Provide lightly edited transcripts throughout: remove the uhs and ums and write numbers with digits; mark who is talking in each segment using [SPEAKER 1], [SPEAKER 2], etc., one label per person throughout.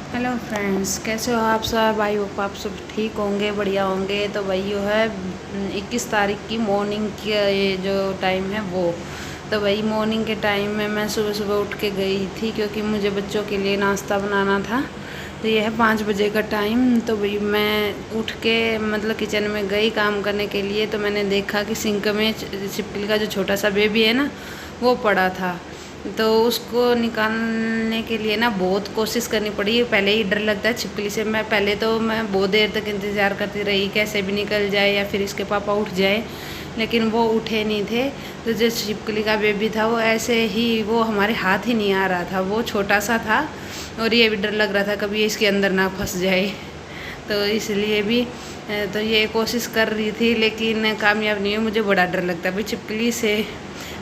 [SPEAKER 1] Hello friends, कैसे हो आप सब? आई होप आप सब ठीक होंगे, बढ़िया होंगे। तो वही जो है 21 तारीख की मॉर्निंग की ये जो टाइम है वो, तो वही मॉर्निंग के टाइम में मैं सुबह सुबह उठ के गई थी क्योंकि मुझे बच्चों के लिए नाश्ता बनाना था। तो ये है 5 बजे का टाइम। तो वही मैं उठ के मतलब किचन में गई काम करने के लिए। तो मैंने देखा कि सिंक में छिपकली का जो छोटा सा बेबी है ना, वो पड़ा था। तो उसको निकालने के लिए ना बहुत कोशिश करनी पड़ी। पहले ही डर लगता है छिपकली से। मैं बहुत देर तक इंतज़ार करती रही कैसे भी निकल जाए या फिर इसके पापा उठ जाए, लेकिन वो उठे नहीं थे। तो जो छिपकली का बेबी था वो ऐसे ही वो हमारे हाथ ही नहीं आ रहा था, वो छोटा सा था। और ये भी डर लग रहा था कभी ये इसके अंदर ना फंस जाए। तो इसलिए भी तो ये कोशिश कर रही थी लेकिन कामयाब नहीं हुई। मुझे बड़ा डर लगता है भाई छिपकली से।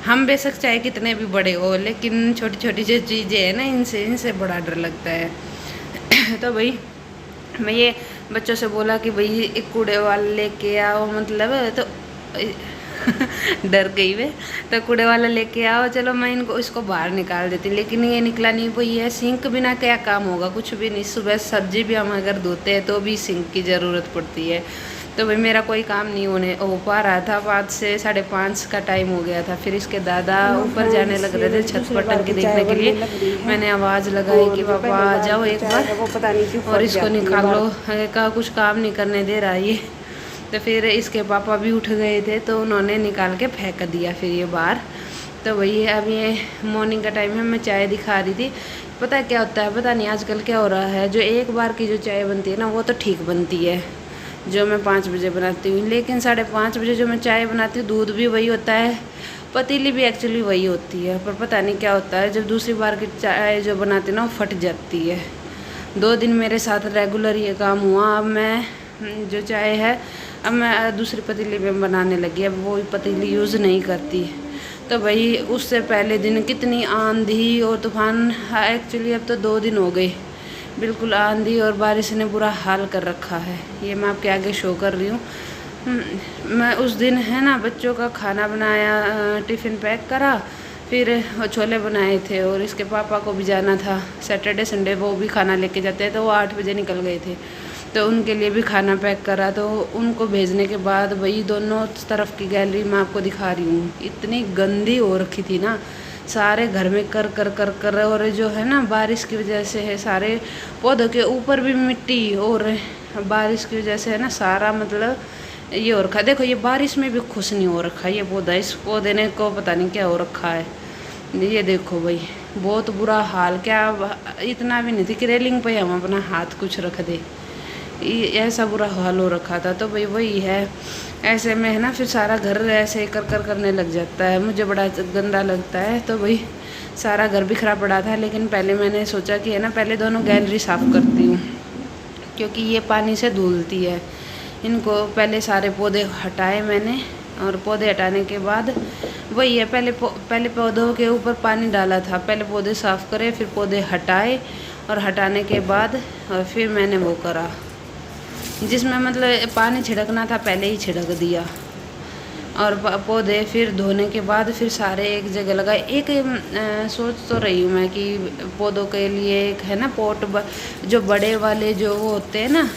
[SPEAKER 1] हम बेशक चाहे कितने भी बड़े हो, लेकिन छोटी छोटी जो चीज़ें हैं ना, इनसे इनसे बड़ा डर लगता है। तो भाई मैं ये बच्चों से बोला कि भाई एक कूड़े वाला लेके आओ, मतलब तो डर गई वे। तो कूड़े वाला लेके आओ, चलो मैं इनको इसको बाहर निकाल देती, लेकिन ये निकला नहीं। वही है, सिंक बिना क्या काम होगा, कुछ भी नहीं। सुबह सब्जी भी हम अगर धोते हैं तो भी सिंक की ज़रूरत पड़ती है। तो भाई मेरा कोई काम नहीं हो पा रहा था। 5 से 5:30 का टाइम हो गया था। फिर इसके दादा ऊपर जाने लग रहे थे छत पर टंकी देखने के लिए। मैंने आवाज़ लगाई कि पापा आ जाओ एक बार और इसको निकालो, का कुछ काम नहीं करने दे रहा ये। तो फिर इसके पापा भी उठ गए थे तो उन्होंने निकाल के फेंक दिया फिर ये बाहर। तो वही अब ये मॉर्निंग का टाइम है, मैं चाय दिखा रही थी। पता है क्या होता है, पता नहीं आजकल क्या हो रहा है। जो एक बार की जो चाय बनती है ना, वो तो ठीक बनती है, जो मैं 5 बजे बनाती हूँ। लेकिन 5:30 बजे जो मैं चाय बनाती हूँ, दूध भी वही होता है, पतीली भी एक्चुअली वही होती है, पर पता नहीं क्या होता है, जब दूसरी बार की चाय जो बनाती हूँ ना, वो फट जाती है। 2 दिन मेरे साथ रेगुलर ये काम हुआ। अब मैं जो चाय है अब मैं दूसरी पतीली में बनाने लगी। अब वो पतीली यूज़ नहीं करती। तो भाई उससे पहले दिन कितनी आंधी और तूफान, एक्चुअली अब तो 2 दिन हो गए, बिल्कुल आंधी और बारिश ने बुरा हाल कर रखा है। ये मैं आपके आगे शो कर रही हूँ। मैं उस दिन है ना बच्चों का खाना बनाया, टिफ़िन पैक करा, फिर वो छोले बनाए थे और इसके पापा को भी जाना था सैटरडे संडे, वो भी खाना लेके जाते हैं। तो वो 8 बजे निकल गए थे, तो उनके लिए भी खाना पैक करा। तो उनको भेजने के बाद वही दोनों तरफ की गैलरी मैं आपको दिखा रही हूँ, इतनी गंदी हो रखी थी ना, सारे घर में कर कर कर कर। और जो है ना बारिश की वजह से है, सारे पौधों के ऊपर भी मिट्टी, और बारिश की वजह से है ना सारा मतलब ये हो रखा है। देखो ये बारिश में भी खुश नहीं हो रखा ये पौधा, इस पौधे ने को पता नहीं क्या हो रखा है। ये देखो भाई बहुत बुरा हाल। क्या इतना भी नहीं थी कि रेलिंग पे हम अपना हाथ कुछ रख दे, ऐसा बुरा हाल हो रखा था। तो भाई वही है, ऐसे में है ना फिर सारा घर ऐसे कर कर करने लग जाता है, मुझे बड़ा गंदा लगता है। तो भाई सारा घर बिखरा पड़ा था, लेकिन पहले मैंने सोचा कि है ना पहले दोनों गैलरी साफ़ करती हूँ, क्योंकि ये पानी से धुलती है। इनको पहले सारे पौधे हटाए मैंने, और पौधे हटाने के बाद वही है, पहले पौधों के ऊपर पानी डाला था, पहले पौधे साफ़ करे, फिर पौधे हटाए, और हटाने के बाद और फिर मैंने वो करा, जिसमें मतलब पानी छिड़कना था पहले ही छिड़क दिया। और पौधे फिर धोने के बाद फिर सारे एक जगह लगाए। एक सोच तो रही हूँ मैं कि पौधों के लिए एक है ना पॉट, जो बड़े वाले जो वो होते हैं ना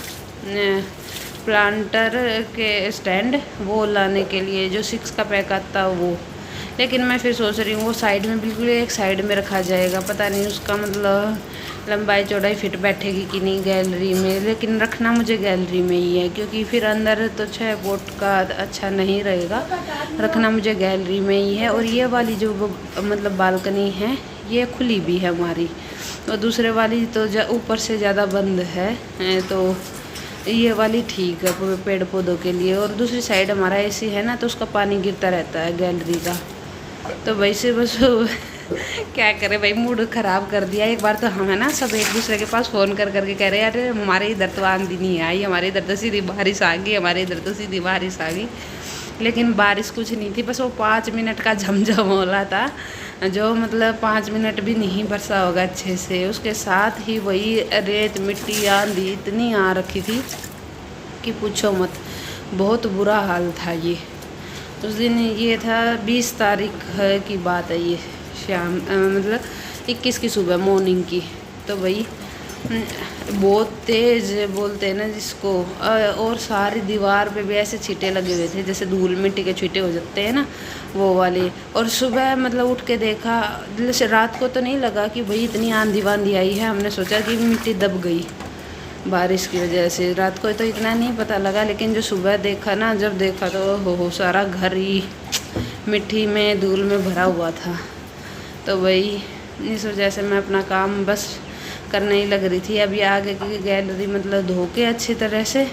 [SPEAKER 1] प्लांटर के स्टैंड, वो लाने के लिए जो 6 का पैक आता है वो। लेकिन मैं फिर सोच रही हूँ वो साइड में, बिल्कुल एक साइड में रखा जाएगा, पता नहीं उसका मतलब लंबाई चौड़ाई फिट बैठेगी कि नहीं गैलरी में। लेकिन रखना मुझे गैलरी में ही है, क्योंकि फिर अंदर तो 6 फुट का अच्छा नहीं रहेगा, रखना मुझे गैलरी में ही है। और ये वाली जो मतलब बालकनी है ये खुली भी है हमारी, और दूसरे वाली तो ऊपर से ज़्यादा बंद है, तो ये वाली ठीक है पेड़ पौधों के लिए। और दूसरी साइड हमारा एसी है ना, तो उसका पानी गिरता रहता है गैलरी का। तो वैसे बस क्या करें भाई, मूड ख़राब कर दिया। एक बार तो हम है ना सब एक दूसरे के पास फ़ोन कर करके कह रहे अरे हमारे इधर तो आंधी नहीं आई, हमारे इधर तो सीधी बारिश आ गई, हमारे इधर तो सीधी बारिश आ गई। लेकिन बारिश कुछ नहीं थी, बस वो 5 मिनट का झमझम होला था, जो मतलब 5 मिनट भी नहीं बरसा होगा अच्छे से। उसके साथ ही वही रेत मिट्टी आंधी इतनी आ रखी थी कि पूछो मत, बहुत बुरा हाल था ये। उस दिन ये था 20 तारीख की बात है, ये शाम मतलब 21 की सुबह मॉर्निंग की। तो वही बहुत तेज बोलते हैं ना जिसको, और सारी दीवार पे भी ऐसे छींटे लगे हुए थे जैसे धूल मिट्टी के छींटे हो जाते हैं ना, वो वाले। और सुबह मतलब उठ के देखा, जैसे रात को तो नहीं लगा कि भाई इतनी आंधी वांधी आई है, हमने सोचा कि मिट्टी दब गई बारिश की वजह से। रात को तो इतना नहीं पता लगा, लेकिन जो सुबह देखा ना, जब देखा तो हो सारा घर ही मिट्टी में धूल में भरा हुआ था। तो वही इस वजह से मैं अपना काम बस करने ही लग रही थी। अभी आगे की गैलरी मतलब धो के अच्छी तरह से।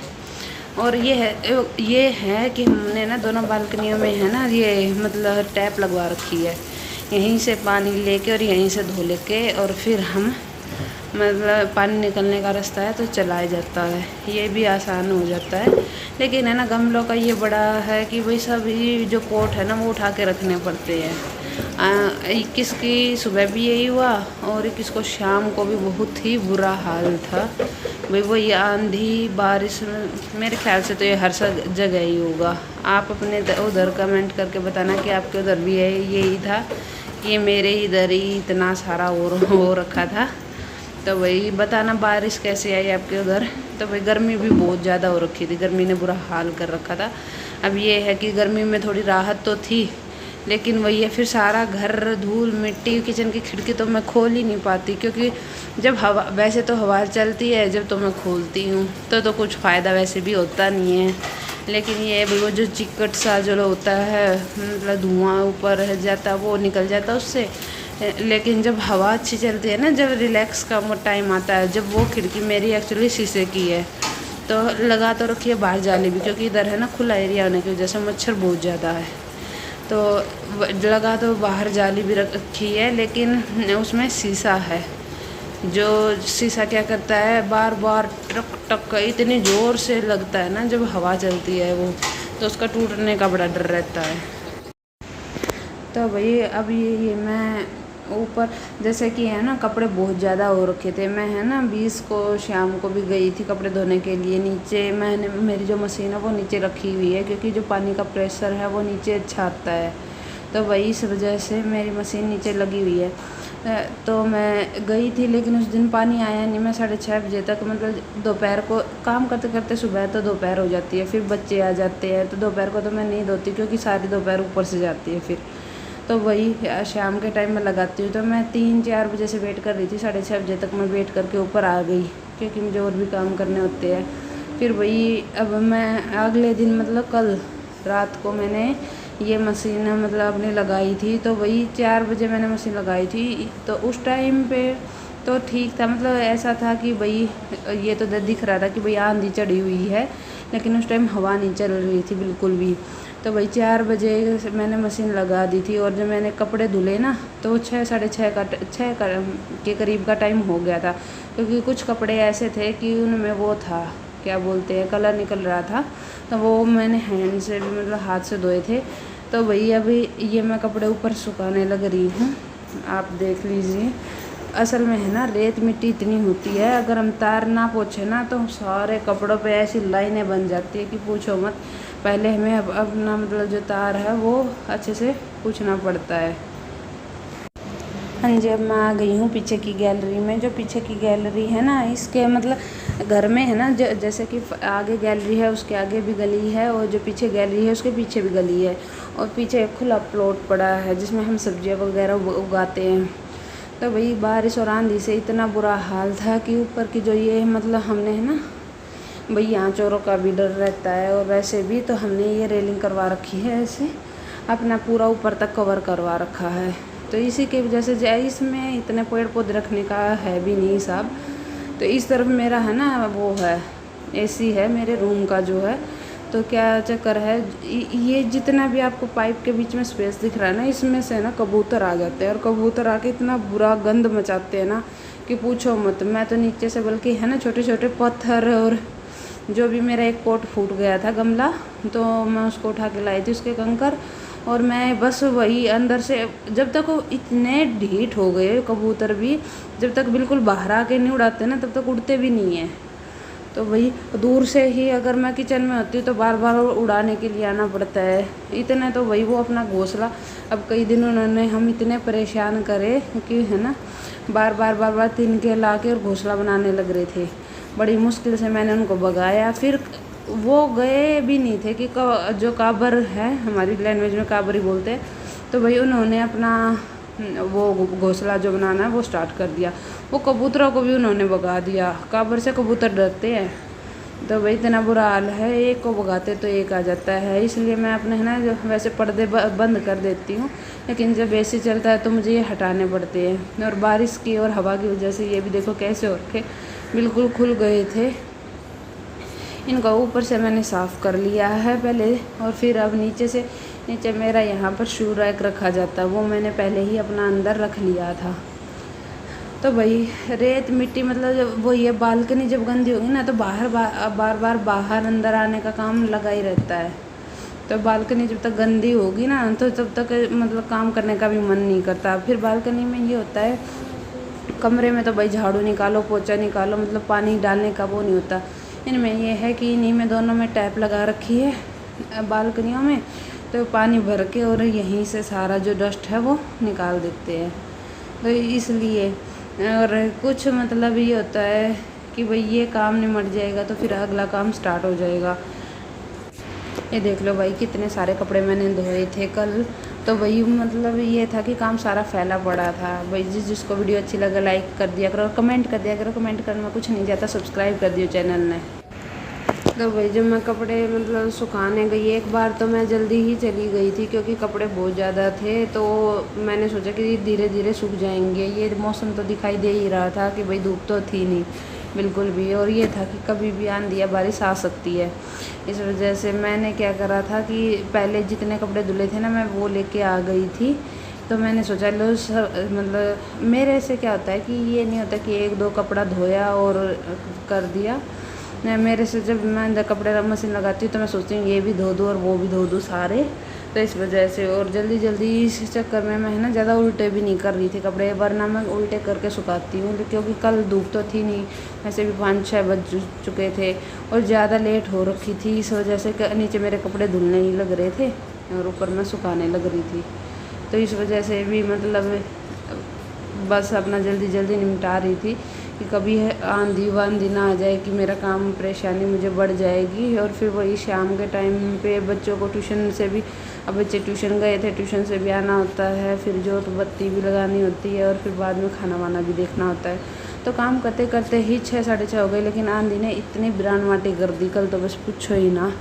[SPEAKER 1] और ये है कि हमने ना दोनों बालकनियों में है ना, ये मतलब टैप लगवा रखी है, यहीं से पानी लेके और यहीं से धो लेके और फिर हम मतलब पानी निकलने का रास्ता है तो चलाया जाता है, ये भी आसान हो जाता है। लेकिन है ना गमलों का ये बड़ा है कि भाई सभी जो पोट है ना वो उठा के रखने पड़ते हैं। 21 की सुबह भी यही हुआ और 21 को शाम को भी बहुत ही बुरा हाल था भाई। वो ये आंधी बारिश मेरे ख्याल से तो ये हर जगह ही होगा। आप अपने उधर कमेंट करके बताना कि आपके उधर भी यही था। ये मेरे इधर ही इतना सारा हो रखा था। तो वही बताना बारिश कैसे आई आपके उधर। तो भाई गर्मी भी बहुत ज़्यादा हो रखी थी, गर्मी ने बुरा हाल कर रखा था। अब ये है कि गर्मी में थोड़ी राहत तो थी, लेकिन वही है फिर सारा घर धूल मिट्टी। किचन की खिड़की तो मैं खोल ही नहीं पाती, क्योंकि जब हवा, वैसे तो हवा चलती है जब तो मैं खोलती हूँ तो कुछ फ़ायदा वैसे भी होता नहीं है। लेकिन ये वो जो चिकट सा जो होता है मतलब धुआं ऊपर रह जाता वो निकल जाता उससे। लेकिन जब हवा अच्छी चलती है ना, जब रिलैक्स का टाइम आता है, जब वो खिड़की मेरी एक्चुअली शीशे की है तो लगा तो रखी है बाहर जाली भी, क्योंकि इधर है ना खुला एरिया होने की वजह से मच्छर बहुत ज़्यादा है। तो लगा तो बाहर जाली भी रखी है, लेकिन उसमें शीशा है। जो शीशा क्या करता है बार बार टक टक इतनी ज़ोर से लगता है ना जब हवा चलती है वो, तो उसका टूटने का बड़ा डर रहता है। तो भाई अब ये मैं ऊपर जैसे कि है ना कपड़े बहुत ज़्यादा हो रखे थे। मैं है ना 20 को शाम को भी गई थी कपड़े धोने के लिए नीचे। मैंने मेरी जो मशीन है वो नीचे रखी हुई है, क्योंकि जो पानी का प्रेशर है वो नीचे अच्छा आता है। तो वही इस वजह से मेरी मशीन नीचे लगी हुई है। तो मैं गई थी, लेकिन उस दिन पानी आया नहीं। मैं 6:30 बजे तक मतलब दोपहर को काम करते करते सुबह तो दोपहर हो जाती है, फिर बच्चे आ जाते हैं तो दोपहर को तो मैं नहीं धोती, क्योंकि सारी दोपहर ऊपर से जाती है फिर। तो वही शाम के टाइम में लगाती हूँ। तो मैं 3-4 बजे से वेट कर रही थी, 6:30 बजे तक मैं वेट करके ऊपर आ गई, क्योंकि मुझे और भी काम करने होते हैं। फिर वही अब मैं अगले दिन मतलब कल रात को मैंने ये मशीन मतलब अपनी लगाई थी। तो वही 4 बजे मैंने मशीन लगाई थी। तो उस टाइम पे तो ठीक था, मतलब ऐसा था कि भाई ये तो दिख रहा था कि भाई आंधी चढ़ी हुई है, लेकिन उस टाइम हवा नहीं चल रही थी बिल्कुल भी। तो भाई 4 बजे मैंने मशीन लगा दी थी, और जब मैंने कपड़े धुले ना तो 6 के करीब का टाइम हो गया था, क्योंकि कुछ कपड़े ऐसे थे कि उनमें वो था क्या बोलते हैं कलर निकल रहा था। तो वो मैंने हैंड से भी मतलब हाथ से धोए थे। तो वही अभी ये मैं कपड़े ऊपर सुखाने लग रही हूँ, आप देख लीजिए। असल में है ना रेत मिट्टी इतनी होती है, अगर हम तार ना पोछे ना तो सारे कपड़ों पे ऐसी लाइनें बन जाती है कि पूछो मत। पहले हमें अपना मतलब जो तार है वो अच्छे से पूछना पड़ता है। हाँ जी, अब मैं आ गई हूँ पीछे की गैलरी में। जो पीछे की गैलरी है ना, इसके मतलब घर में है ना जैसे कि आगे गैलरी है उसके आगे भी गली है, और जो पीछे गैलरी है उसके पीछे भी गली है, और पीछे एक खुला प्लॉट पड़ा है जिसमें हम सब्जियाँ वगैरह उगाते हैं। तो भाई बारिश और आंधी से इतना बुरा हाल था कि ऊपर की जो ये मतलब हमने है ना भाई यहाँ चोरों का भी डर रहता है, और वैसे भी तो हमने ये रेलिंग करवा रखी है, ऐसे अपना पूरा ऊपर तक कवर करवा रखा है। तो इसी की वजह से इसमें इतने पेड़ पौधे रखने का है भी नहीं साहब। तो इस तरफ मेरा है ना वो है एसी है मेरे रूम का जो है। तो क्या चक्कर है, ये जितना भी आपको पाइप के बीच में स्पेस दिख रहा है ना, इसमें से ना कबूतर आ जाते हैं, और कबूतर आके इतना बुरा गंद मचाते हैं ना कि पूछो मत। मैं तो नीचे से बल्कि है ना छोटे छोटे पत्थर, और जो भी मेरा एक पॉट फूट गया था गमला, तो मैं उसको उठा के लाई थी उसके कंकर। और मैं बस वही अंदर से जब तक वो इतने ढीठ हो गए कबूतर भी, जब तक बिल्कुल बाहर आके नहीं उड़ाते ना तब तक उड़ते भी नहीं हैं। तो वही दूर से ही अगर मैं किचन में होती हूँ तो बार बार उड़ाने के लिए आना पड़ता है। इतने तो वही वो अपना घोंसला, अब कई दिन उन्होंने हम इतने परेशान करे कि है ना बार बार तिनके ला के और घोंसला बनाने लग रहे थे। बड़ी मुश्किल से मैंने उनको भगाया, फिर वो गए भी नहीं थे कि जो काबर है, हमारी लैंग्वेज में काबर ही बोलते हैं, तो भाई उन्होंने अपना वो घोंसला जो बनाना है वो स्टार्ट कर दिया। वो कबूतरों को भी उन्होंने भगा दिया, काबर से कबूतर डरते हैं, तो भाई इतना बुरा हाल है, एक को भगाते तो एक आ जाता है। इसलिए मैं अपने है ना जो वैसे पर्दे बंद कर देती हूँ, लेकिन जब एसी चलता है तो मुझे ये हटाने पड़ते हैं। और बारिश की और हवा की वजह से ये भी देखो कैसे हो रखे, बिल्कुल खुल गए थे। इनका ऊपर से मैंने साफ़ कर लिया है पहले, और फिर अब नीचे मेरा यहाँ पर शू रैक रखा जाता है, वो मैंने पहले ही अपना अंदर रख लिया था। तो भाई रेत मिट्टी मतलब जब वो ये बालकनी जब गंदी होगी ना तो बार बाहर अंदर आने का काम लगा ही रहता है। तो बालकनी जब तक गंदी होगी ना तो तब तक मतलब काम करने का भी मन नहीं करता। फिर बालकनी में ये होता है, कमरे में तो भाई झाड़ू निकालो पोछा निकालो, मतलब पानी डालने का वो नहीं होता। इनमें ये है कि इन्हीं में दोनों में टैप लगा रखी है बालकनियों में, तो पानी भर के और यहीं से सारा जो डस्ट है वो निकाल देते हैं। तो इसलिए और कुछ मतलब ये होता है कि भाई ये काम निमट जाएगा तो फिर अगला काम स्टार्ट हो जाएगा। ये देख लो भाई कितने सारे कपड़े मैंने धोए थे कल, तो वही मतलब ये था कि काम सारा फैला पड़ा था। भाई जिसको वीडियो अच्छी लगे लाइक कर दिया करो और कमेंट कर दिया करो, कमेंट करने में कुछ नहीं जाता, सब्सक्राइब कर दियो चैनल ने। तो भाई जब मैं कपड़े मतलब सुखाने गई, एक बार तो मैं जल्दी ही चली गई थी क्योंकि कपड़े बहुत ज़्यादा थे, तो मैंने सोचा कि धीरे धीरे सूख जाएंगे। ये मौसम तो दिखाई दे ही रहा था कि भाई धूप तो थी नहीं बिल्कुल भी, और ये था कि कभी भी आंधी या बारिश आ सकती है। इस वजह से मैंने क्या करा था कि पहले जितने कपड़े धुले थे ना मैं वो लेके आ गई थी। तो मैंने सोचा लो मतलब मेरे से क्या होता है कि ये नहीं होता कि एक दो कपड़ा धोया और कर दिया। मेरे से जब मैं अंदर कपड़े मशीन लगाती हूँ तो मैं सोचती हूँ ये भी धो दूँ और वो भी धो दूँ सारे, तो इस वजह से। और जल्दी इस चक्कर में मैं है ना ज़्यादा उल्टे भी नहीं कर रही थी कपड़े, वरना मैं उल्टे करके सुखाती हूँ क्योंकि कल धूप तो थी नहीं, वैसे भी 5-6 बज चुके थे और ज़्यादा लेट हो रखी थी। इस वजह से नीचे मेरे कपड़े धुलने ही लग रहे थे और ऊपर मैं सुखाने लग रही थी, तो इस वजह से भी मतलब बस अपना जल्दी निपटा रही थी कि कभी आंधी वांधी ना आ जाए कि मेरा काम परेशानी मुझे बढ़ जाएगी। और फिर वही शाम के टाइम पे बच्चों को ट्यूशन से भी, अब बच्चे ट्यूशन गए थे, ट्यूशन से भी आना होता है, फिर जोत बत्ती भी लगानी होती है और फिर बाद में खाना वाना भी देखना होता है। तो काम करते करते ही 6-6:30 हो गए, लेकिन आंधी ने इतनी बिरान माटी कर दी कल, तो बस पूछो ही ना।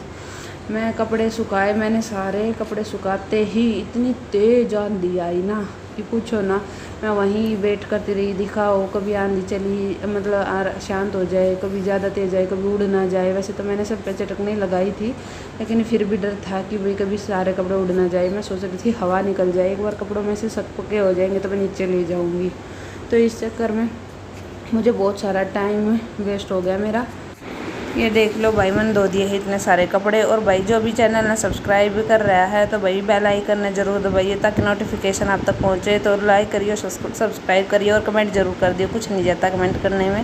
[SPEAKER 1] मैं कपड़े सुखाए, मैंने सारे कपड़े सुखाते ही इतनी तेज़ आंधी आई ना कि पूछो ना। मैं वहीं वेट करती रही, दिखाओ कभी आंधी चली मतलब शांत हो जाए, कभी ज़्यादा तेज़ आए, कभी उड़ ना जाए। वैसे तो मैंने सब पे चटकने लगाई थी, लेकिन फिर भी डर था कि भाई कभी सारे कपड़े उड़ ना जाए। मैं सोच रही थी हवा निकल जाए, एक बार कपड़ों में से सकपके हो जाएंगे तो मैं नीचे ले जाऊँगी। तो इस चक्कर में मुझे बहुत सारा टाइम वेस्ट हो गया मेरा। ये देख लो भाई मैंने धो दिए हैं इतने सारे कपड़े। और भाई जो भी चैनल ने सब्सक्राइब भी कर रहा है तो भाई बेल आइकन ने ज़रूर दबाइए ताकि नोटिफिकेशन आप तक पहुंचे। तो लाइक करिए, सब्सक्राइब करिए और कमेंट ज़रूर कर दियो, कुछ नहीं जाता कमेंट करने में।